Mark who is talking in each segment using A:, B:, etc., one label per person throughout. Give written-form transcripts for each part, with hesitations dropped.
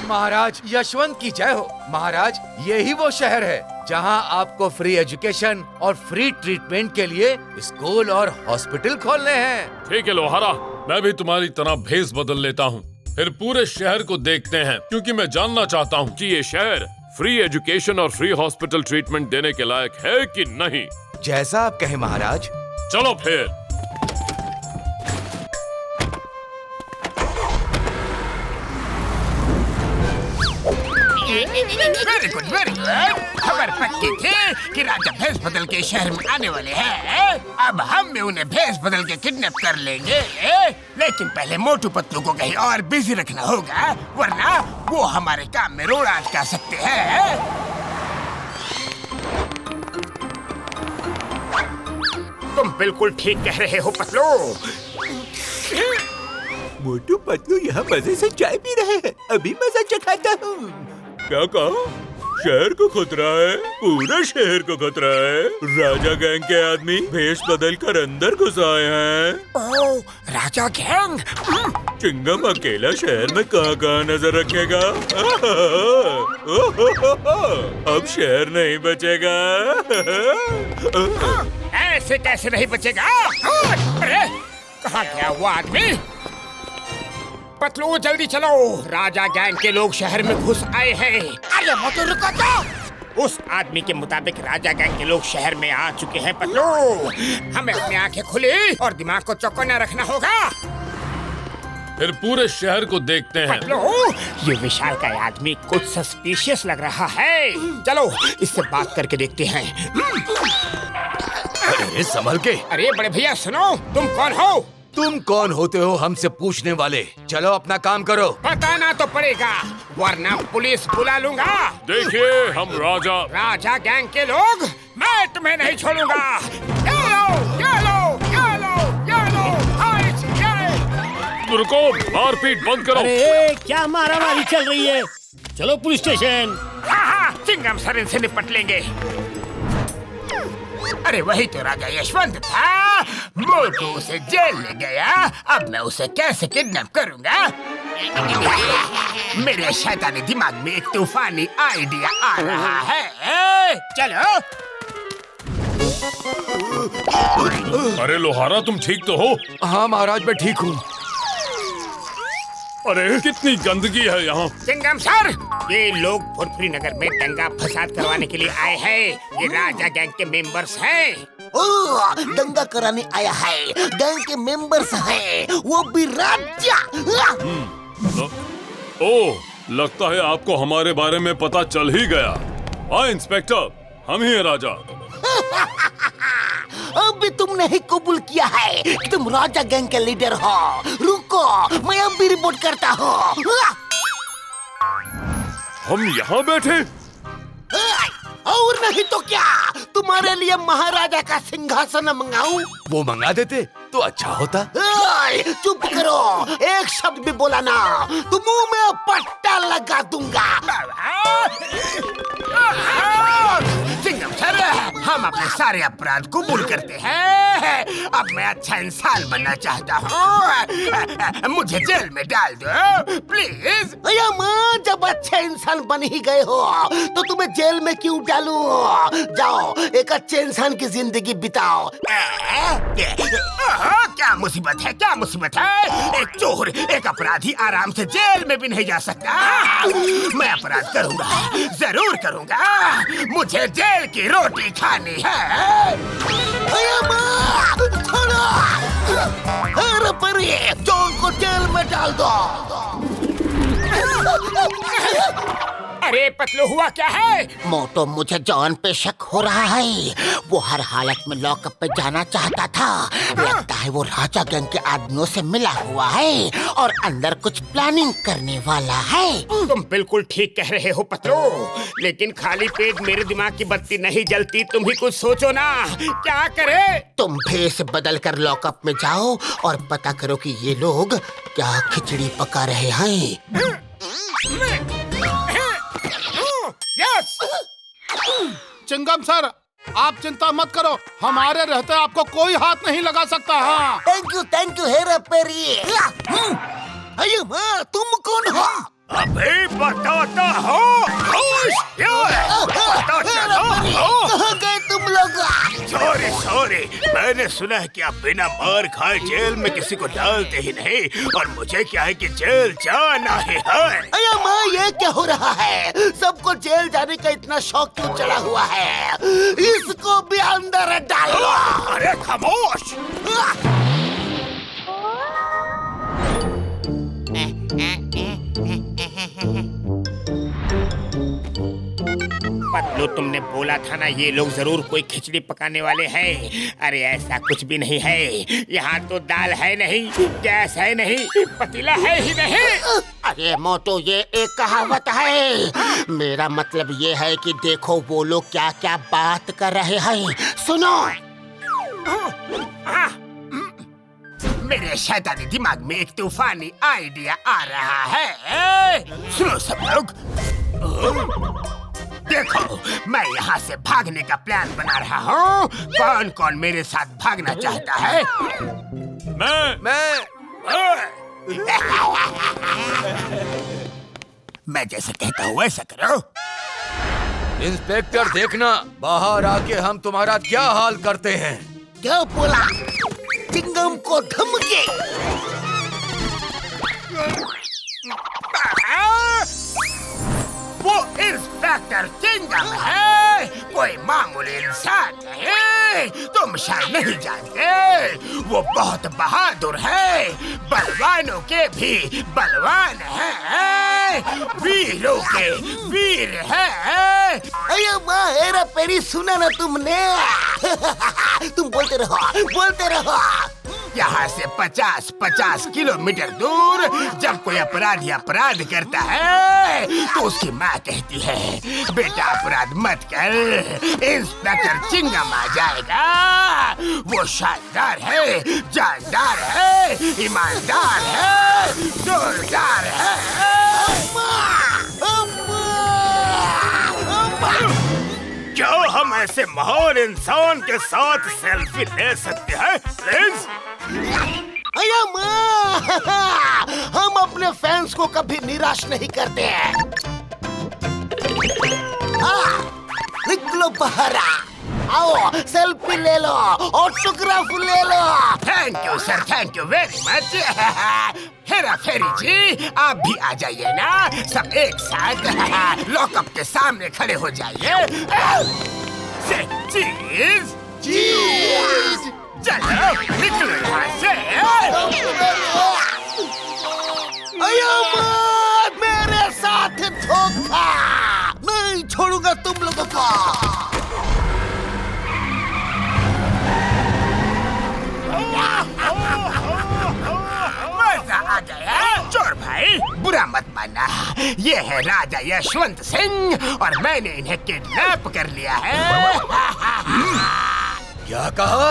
A: महाराज यशवंत की जय हो। महाराज यही वो शहर है जहां आपको फ्री एजुकेशन और फ्री ट्रीटमेंट के लिए स्कूल और हॉस्पिटल खोलने हैं।
B: ठीक है लोहारा, मैं भी तुम्हारी तरह भेष बदल लेता हूँ, फिर पूरे शहर को देखते हैं, क्योंकि मैं जानना चाहता हूँ कि ये शहर फ्री एजुकेशन और फ्री हॉस्पिटल ट्रीटमेंट देने के लायक है कि नहीं।
A: जैसा आप कहें महाराज।
B: चलो फिर।
C: Very good very good. खबर पक्की थी कि राजा भेष बदल के शहर में आने वाले हैं। अब हम भी उन्हें भेष बदल के किडनैप कर लेंगे, लेकिन पहले मोटू पतलू को कहीं और बिजी रखना होगा, वरना वो हमारे काम में रोड़ा अटका सकते हैं। तुम बिल्कुल ठीक कह रहे हो पतलू।
D: मोटू पतलू यहाँ मजे से चाय पी रहे हैं, अभी मजा चखाता हूँ। क्या कहा? शहर को खतरा है, पूरे शहर को खतरा है। राजा गैंग के आदमी भेष बदल कर अंदर घुस आए हैं।
C: ओह, राजा गैंग।
D: चिंगम अकेला शहर में कहाँ नजर रखेगा? अब शहर नहीं बचेगा।
C: ऐसे कैसे नहीं बचेगा? अरे कहाँ गया वो आदमी? पतलू जल्दी चलो, राजा गैंग के लोग शहर में घुस आए हैं। अरे मोटू रुको तो। उस आदमी के मुताबिक राजा गैंग के लोग शहर में आ चुके हैं पतलू। हमें अपनी आंखें खुली और दिमाग को चौकन्ना रखना होगा।
B: फिर पूरे शहर को देखते हैं।
C: पतलू, ये विशाल का आदमी कुछ सस्पिशियस लग रहा है। चलो इससे बात करके देखते हैं।
A: अरे संभल के।
C: अरे बड़े भैया सुनो, तुम कौन हो?
A: तुम कौन होते हो हमसे पूछने वाले? चलो अपना काम करो।
C: बताना तो पड़ेगा, वरना पुलिस बुला लूंगा।
B: देखिए हम
C: राजा गैंग के लोग, मैं तुम्हें नहीं छोड़ूंगा।
B: रुको, मारपीट बंद करो।
E: अरे क्या मारामारी चल रही है? चलो पुलिस स्टेशन।
C: हाँ, चिंगम सर इनसे निपट लेंगे। अरे वही तो राजा यशवंत था। मोटू उसे जेल ले गया, अब मैं उसे कैसे किडनैप करूंगा? मेरे शैतानी दिमाग में एक तूफानी आइडिया आ रहा है। चलो।
B: अरे लोहारा, तुम ठीक तो हो?
A: हाँ महाराज, मैं ठीक हूँ।
B: अरे कितनी गंदगी है यहाँ।
C: चिंगम सर, ये लोग फुरफुरी नगर में दंगा फसाद करवाने के लिए आए हैं। ये राजा गैंग के मेंबर्स हैं।
F: ओह, दंगा कराने आया है। गैंग के मेंबर्स हैं, वो भी राजा।
B: ओह, लगता है आपको हमारे बारे में पता चल ही गया। हाँ इंस्पेक्टर, हम ही हैं राजा।
F: अभी तुमने ही कबूल किया है कि तुम राजा गैंग के लीडर हो। रुको, मैं अब भी रिपोर्ट करता हूँ।
B: हम यहाँ बैठे?
F: और नहीं तो क्या, तुम्हारे लिए महाराजा का सिंहासन मंगाऊं?
A: वो मंगा देते तो अच्छा होता।
F: चुप करो, एक शब्द भी बोला ना तो मुंह में पट्टा लगा दूंगा।
C: चिंगम सर, हम अपने सारे अपराध कबूल करते हैं। अब मैं अच्छा इंसान बनना चाहता हूँ। मुझे जेल में डाल दो प्लीज।
F: अया माँ, जब अच्छे इंसान बन ही गए हो तो तुम्हें जेल में क्यों डालूं? जाओ एक अच्छे इंसान की जिंदगी बिताओ।
C: क्या मुसीबत है, क्या मुसीबत है? एक चोर, एक अपराधी आराम से जेल में भी नहीं जा सकता। मैं अपराध करूंगा, जरूर करूंगा। मुझे जेल की रोटी खानी है।
F: अया माँ, छोड़ो। अरे परी, चोर को जेल में डाल दो।
C: अरे पतलू, हुआ क्या है?
F: मोटो, मुझे जॉन पे शक हो रहा है। वो हर हालत में लॉकअप पे जाना चाहता था। लगता है वो राजा गैंग के आदमियों से मिला हुआ है और अंदर कुछ प्लानिंग करने वाला है।
C: तुम बिल्कुल ठीक कह रहे हो पतलू, लेकिन खाली पेट मेरे दिमाग की बत्ती नहीं जलती। तुम ही कुछ सोचो ना, क्या करे?
F: तुम भेष बदल कर लॉकअप में जाओ और पता करो कि ये लोग क्या खिचड़ी पका रहे हैं।
C: यस।
G: चिंगम सर, आप चिंता मत करो, हमारे रहते आपको कोई हाथ नहीं लगा सकता। हाँ,
F: थैंक यू हेरा पेरी। अरे माँ, तुम कौन हो?
C: अभी बताता हूँ।
F: कहाँ गए तुम लोग?
C: सॉरी, मैंने सुना है कि आप बिना मार खाए जेल में किसी को डालते ही नहीं, और मुझे क्या है कि जेल जाना ही है।
F: अरे माँ, ये क्या हो रहा है? सबको जेल जाने का इतना शौक क्यों चढ़ा हुआ है? इसको भी अंदर डालो।
C: अरे खामोश। पतलू, तुमने बोला था ना ये लोग जरूर कोई खिचड़ी पकाने वाले हैं। अरे ऐसा कुछ भी नहीं है। यहाँ तो दाल है नहीं, गैस है नहीं, पतीला है ही नहीं।
F: अरे मोटू, ये एक कहावत है। मेरा मतलब ये है कि देखो वो लोग क्या क्या बात कर रहे हैं। सुनो।
C: मेरे शैतानी दिमाग में एक तूफानी आइडिया आ रहा है। सुनो सब लोग, देखो मैं यहाँ से भागने का प्लान बना रहा हूँ। कौन कौन मेरे साथ भागना चाहता है?
A: मैं
C: मैं जैसे कहता हूँ वैसा करो।
A: इंस्पेक्टर, देखना बाहर आके हम तुम्हारा क्या हाल करते हैं।
F: क्या बोला? चिंगम को धमकी?
C: वो इंस्पेक्टर चिंगम है, कोई मामूली इंसान नहीं। तुम शायद नहीं जानते, वो बहुत बहादुर है, बलवानों के भी बलवान है, वीरों के वीर है।
F: अरे माँ, हेरा पेरी, सुना ना तुमने? तुम बोलते रहो।
C: यहाँ से 50-50 किलोमीटर दूर जब कोई अपराधी अपराध करता है तो उसकी माँ कहती है, बेटा अपराध मत कर, इंस्पेक्टर चिंगम आ जाएगा। वो शानदार है, जानदार है, ईमानदार है, जोरदार है। क्या हम ऐसे महान इंसान के साथ सेल्फी ले सकते हैं प्लीज?
F: अरे माँ, हम अपने फैंस को कभी निराश नहीं करते हैं। निकलो बाहर, आओ सेल्फी ले लो, ऑटोग्राफ ले लो।
C: Thank you sir, thank you very much. Hera Pheri ji, आप भी आ जाइए ना, सब एक साथ लॉकअप के सामने खड़े हो जाइए। चीज चलो निकलो यहाँ से।
F: मेरे साथ धोखा, नहीं छोड़ूंगा तुम लोगों को।
C: मजा आ गया। चोर भाई, बुरा मत मानना, ये है राजा यशवंत सिंह और मैंने इन्हें किडनैप कर लिया है।
A: क्या कहा?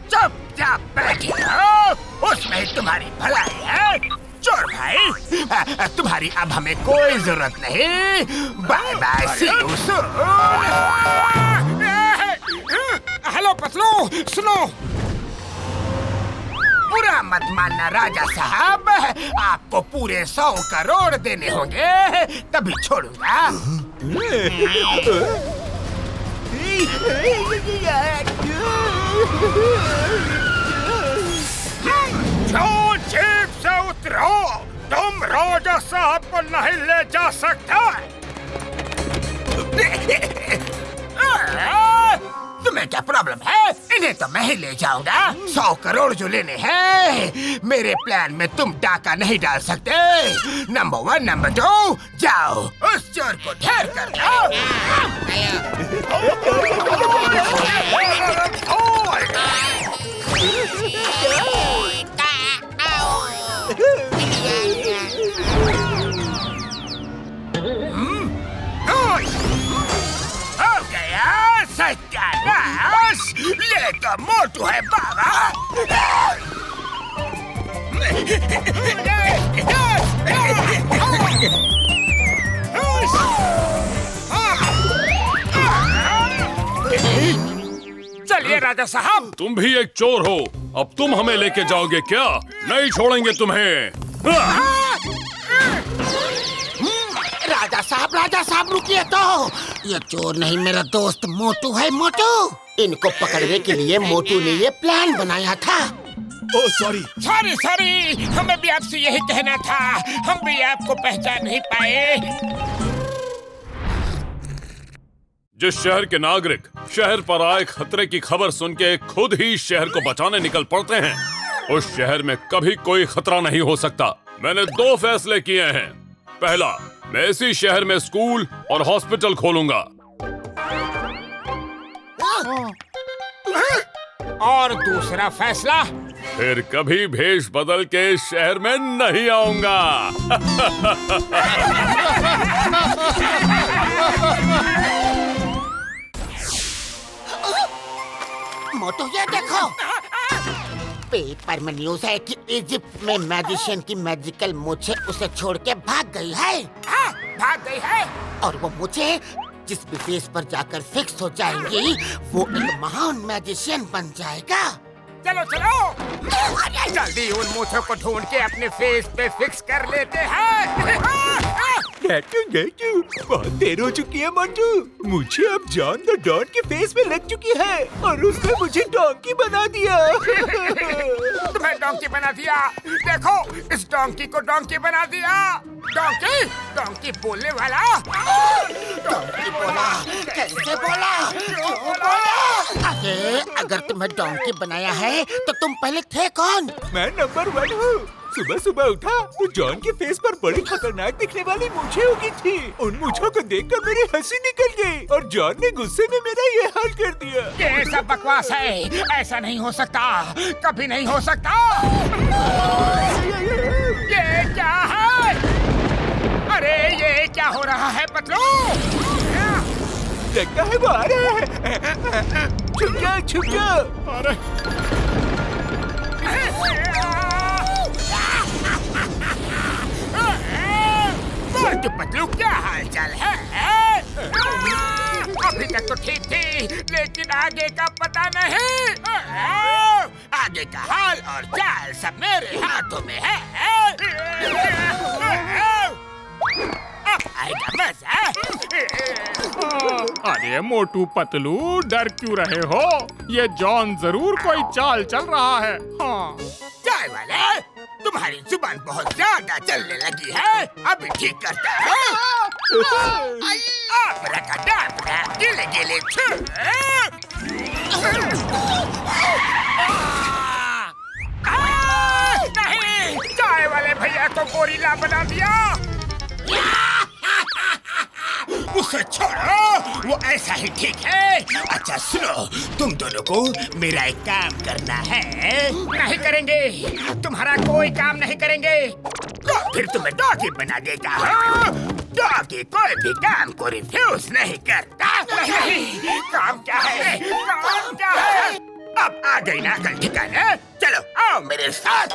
C: चुपचाप बैठे रहो, उसमें ही तुम्हारी भलाई है। चोर भाई, तुम्हारी अब हमें कोई जरूरत नहीं। Bye bye, see you soon. Hello Patlu, सुनो, बुरा मत मानना राजा साहब, आपको पूरे 100 करोड़ देने होंगे तभी छोड़ूंगा। जो जीप से उतरो, तुम राजा साहब को नहीं ले जा सकता। तुम्हें क्या प्रॉब्लम है? इन्हें तो मैं ही ले जाऊंगा। 100 करोड़ जो लेने हैं, मेरे प्लान में तुम डाका नहीं डाल सकते। नंबर 1, नंबर 2, जाओ उस चोर को ढेर कर दो। हो गया सत्यानाश, ये तो मोटू है बाबा। चलिए राजा साहब।
B: तुम भी एक चोर हो, अब तुम हमें लेके जाओगे क्या? नहीं छोड़ेंगे तुम्हें।
F: राजा साहब रुकिए तो। ये चोर नहीं, मेरा दोस्त मोटू है। मोटू, इनको पकड़ने के लिए मोटू ने ये प्लान बनाया था।
A: Oh sorry.
C: सॉरी, हमें भी आपसे यही कहना था, हम भी आपको पहचान नहीं पाए।
B: जिस शहर के नागरिक शहर पर आए खतरे की खबर सुन के खुद ही शहर को बचाने निकल पड़ते हैं, उस शहर में कभी कोई खतरा नहीं हो सकता। मैंने 2 फैसले किए हैं। पहला, मैं इसी शहर में स्कूल और हॉस्पिटल खोलूंगा।
C: और दूसरा फैसला,
B: फिर कभी भेष बदल के शहर में नहीं आऊंगा।
F: मोटू, ये देखो, पेपर में न्यूज है कि इजिप्ट में मैजिशियन की मैजिकल मूछें उसे छोड़ के भाग गई है।
C: भाग गई है।
F: और वो मूछें जिस भी फेस पर जाकर फिक्स हो जाएंगी, वो एक महान मैजिशियन बन जाएगा।
C: चलो जल्दी उन मूछों को ढूंढ के अपने फेस पे फिक्स कर लेते हैं।
D: नेटू, बहुत देर हो चुकी है मोटू। मुझे अब जॉन द डॉन के फेस में लग चुकी है और उसने मुझे डोंकी बना दिया।
C: तुम्हें डोंकी बना दिया? देखो, इस डोंकी को डोंकी बना दिया। डोंकी बोलने वाला।
F: डोंकी बोला? कैसे बोला? क्यों बोला? अरे, अगर तुम्हें डोंकी बनाया है तो तुम पहले थे कौन?
D: मैं नंबर 1 हूँ। सुबह सुबह उठा तो जॉन के फेस पर बड़ी खतरनाक दिखने वाली मूछें उगी थी। उन मूछों को देखकर मेरी हंसी निकल गई और जॉन ने गुस्से में मेरा ये हाल कर दिया।
C: ये सब बकवास है, ऐसा नहीं हो सकता, कभी नहीं हो सकता। ये क्या है? अरे ये क्या हो रहा है पतलू?
D: लगता है वो आ रहा है। छुप जा।
C: अरे पतलू, क्या हाल चाल है? अभी तक तो ठीक थी, लेकिन आगे का पता नहीं। आगे का हाल और चाल सब मेरे हाथों में है। अब आएगा मजा।
H: अरे मोटू पतलू, डर क्यों रहे हो? ये जॉन जरूर कोई चाल चल रहा है। हाँ।
C: चाय वाले, तुम्हारी जुबान बहुत ज्यादा चलने लगी है, अभी ठीक करता है। अब्राकडाब्रा, गिले गिले छू। नहीं, चाय वाले भैया को गोरिल्ला बना दिया। उसे छोड़ो, वो ऐसा ही ठीक है। अच्छा सुनो, तुम दोनों को मेरा एक काम करना है। नहीं करेंगे, तुम्हारा कोई काम नहीं करेंगे तो फिर तुम्हें डॉगी बना देगा। डॉगी कोई भी काम को रिफ्यूज नहीं करता। नहीं, काम क्या है? काम क्या है? अब आ गई ना अकल ठिकाने? चलो आओ मेरे साथ।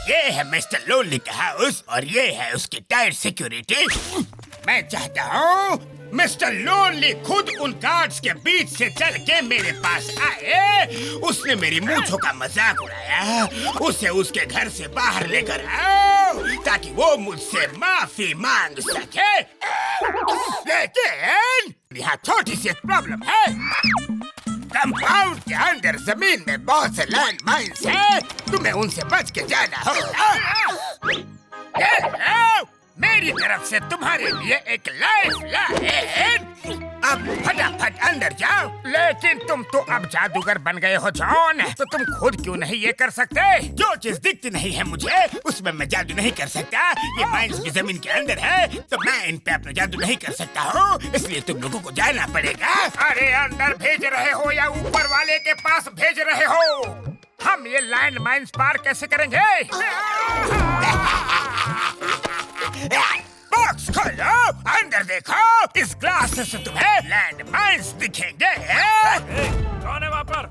C: ये है मिस्टर लोनली का हाउस और ये है उसकी टाइट सिक्योरिटी। मैं चाहता हूँ मिस्टर लोनली खुद उन गार्ड्स के बीच से चल के मेरे पास आए। उसने मेरी मूंछों का मजाक उड़ाया, उसे उसके घर से बाहर लेकर आओ ताकि वो मुझसे माफी मांग सके। लेकिन यहाँ छोटी सी प्रॉब्लम है। कंपाउंड के अंदर जमीन में बहुत से लैंड माइन्स हैं, तुम्हें उनसे बच के जाना होगा। मेरी तरफ से तुम्हारे लिए एक लाइफ लाइन। अब फटाफट अंदर जाओ। लेकिन तुम तो अब जादूगर बन गए हो जॉन, तो तुम खुद क्यों नहीं ये कर सकते? जो चीज दिखती नहीं है मुझे, उसमें मैं जादू नहीं कर सकता। ये माइंस भी जमीन के अंदर है, तो मैं इन पे अपना जादू नहीं कर सकता हूँ। इसलिए तुम लोगों को जाना पड़ेगा। अरे अंदर भेज रहे हो या ऊपर वाले के पास भेज रहे हो? हम ये लैंड माइन्स पार कैसे करेंगे? बॉक्स खोलो, अंदर देखो। इस ग्लास से तुम्हें लैंड माइन्स दिखेंगे।
I: कौन है वहाँ पर?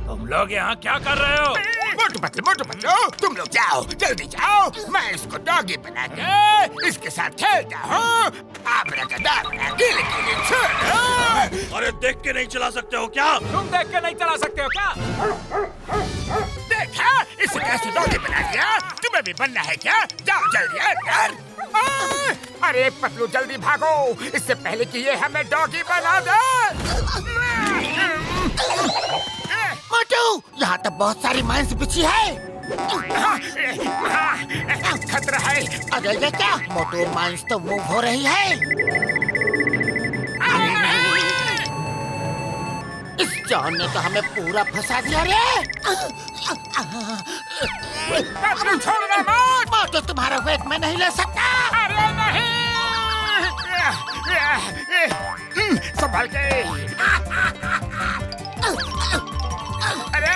I: तुम लोग यहाँ क्या कर रहे हो?
C: मोटू पतलू, तुम लोग जाओ, जल्दी जाओ। मैं इसको डॉगी बना के इसके साथ खेलता हूँ। आब्राकडाब्रा, गिले गिले छोड़ो।
I: अरे देख के नहीं चला सकते हो क्या?
C: तुम देख के नहीं चला सकते हो क्या? देखा, इसे कैसे डॉगी बना दिया? तुम्हें भी बनना है क्या? जाओ जल्दी अंदर। अरे पतलू जल्दी भागो, इससे पहले कि ये हमें डॉगी बना दे।
F: मोटू, यहाँ तो बहुत सारी मांस बिछी है।
C: खतरा है।
F: अरे ये क्या? मोटू, मांस तो मूव हो रही है। इस जॉन ने तो हमें पूरा फंसा दिया रे।
C: पतलू छोड़ना मत।
F: मोटू, तुम्हारा वेट मैं नहीं ले सकता।
C: अरे नहीं। संभाल के। अरे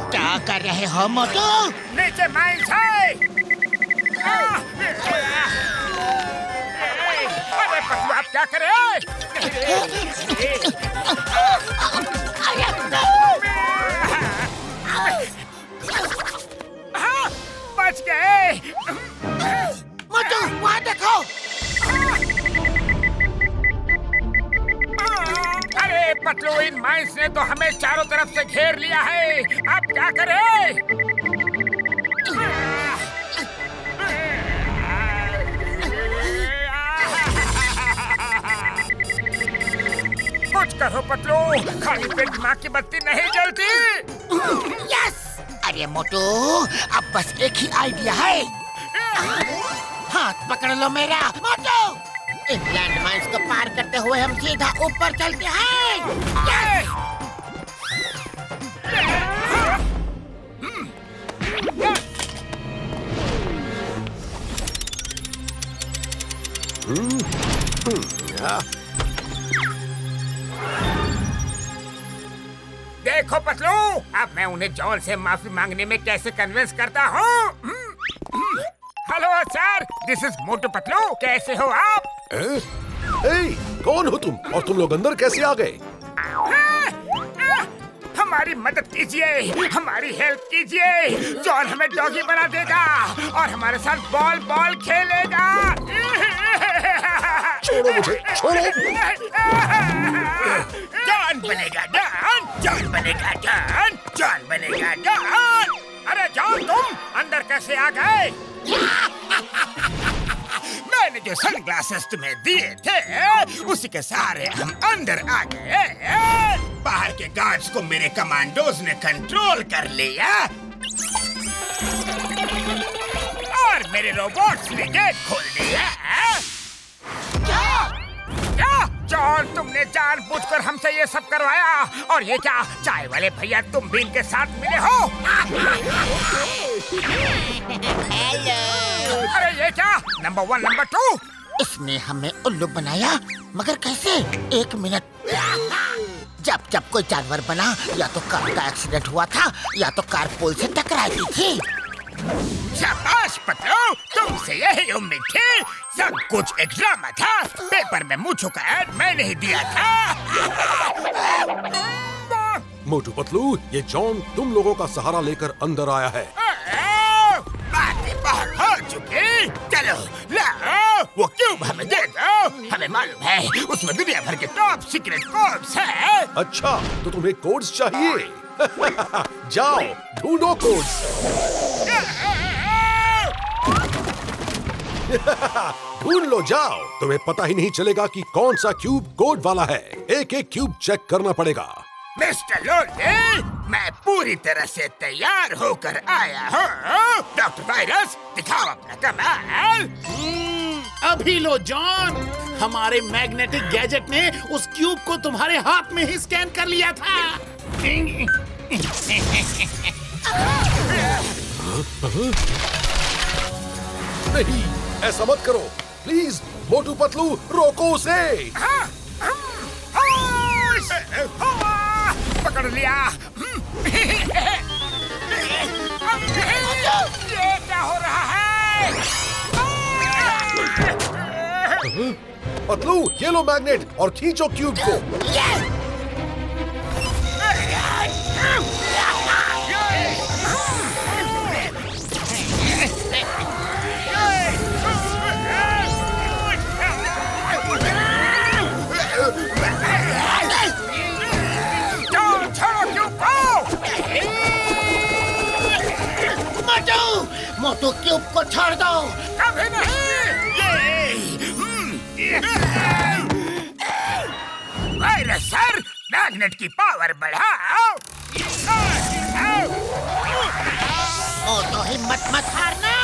F: क्या कर रहे हो मोटू?
C: नीचे माइंस है। अरे पतलू आप क्या करे? बच गए।
F: मोटू, वहाँ देखो।
C: अरे पतलू, इन माइंस ने तो हमें चारों तरफ से घेर लिया है। अब क्या करें? कुछ करो पतलू, खाली पेट दिमाग की बत्ती नहीं जलती।
F: यस! अरे मोटू, अब बस एक ही आइडिया है। हाथ पकड़ लो मेरा। मोटू, इन लैंड माइंस को पार करते हुए हम सीधा ऊपर चलते हैं। यस!
C: देखो पतलू, अब मैं उन्हें जॉन से माफी मांगने में कैसे कन्विंस करता हूँ। Hello sir, this is Motu Patlu. कैसे हो आप?
J: कौन हो तुम और तुम लोग अंदर कैसे आ गए?
C: हमारी मदद कीजिए, हमारी हेल्प कीजिए। जॉन हमें डॉगी बना देगा और हमारे साथ बॉल खेलेगा।
J: छोड़ो मुझे, छोड़ो।
C: जॉन बनेगा डॉन, जॉन बनेगा डॉन, जॉन बनेगा डॉन। अरे जॉन, तुम अंदर कैसे आ गए? मैंने जो सनग्लासेस तुम्हें दिए थे, उसी के सहारे हम अंदर आ गए। बाहर के गार्ड्स को मेरे कमांडोज ने कंट्रोल कर लिया और मेरे रोबोट्स ने गेट खोल दिया। क्या जॉन, तुमने जानबूझकर हमसे ये सब करवाया? और ये क्या, चाय वाले भैया तुम भी इनके साथ मिले हो? अरे ये क्या, नंबर 1 नंबर 2?
F: इसने हमें उल्लू बनाया, मगर कैसे? 1 मिनट। जब कोई जानवर बना, या तो कार का एक्सीडेंट हुआ था या तो कार पोल से टकराई थी।
C: शाबाश पतलू, तुमसे यही उम्मीद थी। सब कुछ एक ड्रामा था। पेपर में मूंछों का ऐड मैंने ही दिया था।
J: मोटू पतलू, ये जॉन तुम लोगों का सहारा लेकर अंदर आया है।
C: बातें बहुत हो चुकी। चलो लाओ, वो क्यूब हमें दे दो। हमें मालूम है उसमें दुनिया भर के टॉप सीक्रेट कोड्स हैं।
J: अच्छा, तो तुम्हें कोड्स चाहिए? जाओ ढूंढो कोड्स। ढूंढ लो, जाओ। तुम्हें पता ही नहीं चलेगा कि कौन सा क्यूब कोड वाला है। एक एक क्यूब चेक करना पड़ेगा।
C: मिस्टर लोले, मैं पूरी तरह से तैयार होकर आया हूँ। डॉक्टर वायरस, दिखाओ अपना कमाल।
E: अभी लो जॉन, हमारे मैग्नेटिक गैजेट ने उस क्यूब को तुम्हारे हाथ में ही स्कैन कर लिया था।
J: नहीं, ऐसा मत करो प्लीज। मोटू पतलू, रोको उसे।
C: पकड़ लिया। ये क्या हो रहा है?
J: पतलू, ये लो मैग्नेट और खींचो क्यूब को।
F: मोटू क्यूब को छोड़ दो।
C: कभी नहीं। अरे सर, मैग्नेट की पावर बढ़ाओ।
F: मोटू हिम्मत मत हारना।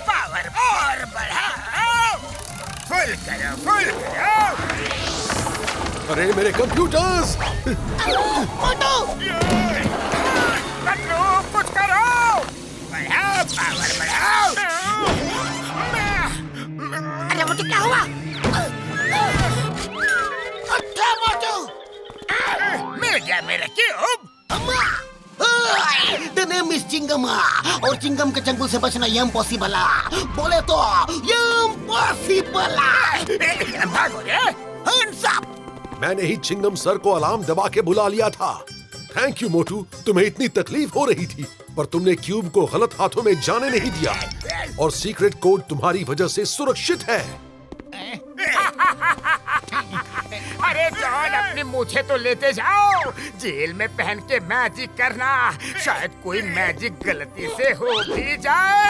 C: पावर और बढ़ाओ। फुल करो, फुल करो।
J: अरे मेरे कंप्यूटर्स!
F: मोटू!
C: पतलू, कुछ करो। बढ़ाओ, पावर बढ़ाओ।
F: अरे मोटू क्या हुआ? अच्छा मोटू!
C: मिल गया मेरा क्यूब।
F: The name is चिंगमा और चिंगम के चंगुल से बचना इम्पॉसिबल बोले तो इम्पॉसिबल।
C: भागो रे।
F: Hands up!
J: मैंने ही चिंगम सर को अलार्म दबा के बुला लिया था। थैंक यू मोटू, तुम्हें इतनी तकलीफ हो रही थी पर तुमने क्यूब को गलत हाथों में जाने नहीं दिया और सीक्रेट कोड तुम्हारी वजह से सुरक्षित है।
C: अरे जॉन, अपनी मूछें तो लेते जाओ। जेल में पहन के मैजिक करना, शायद कोई मैजिक गलती से हो भी जाए।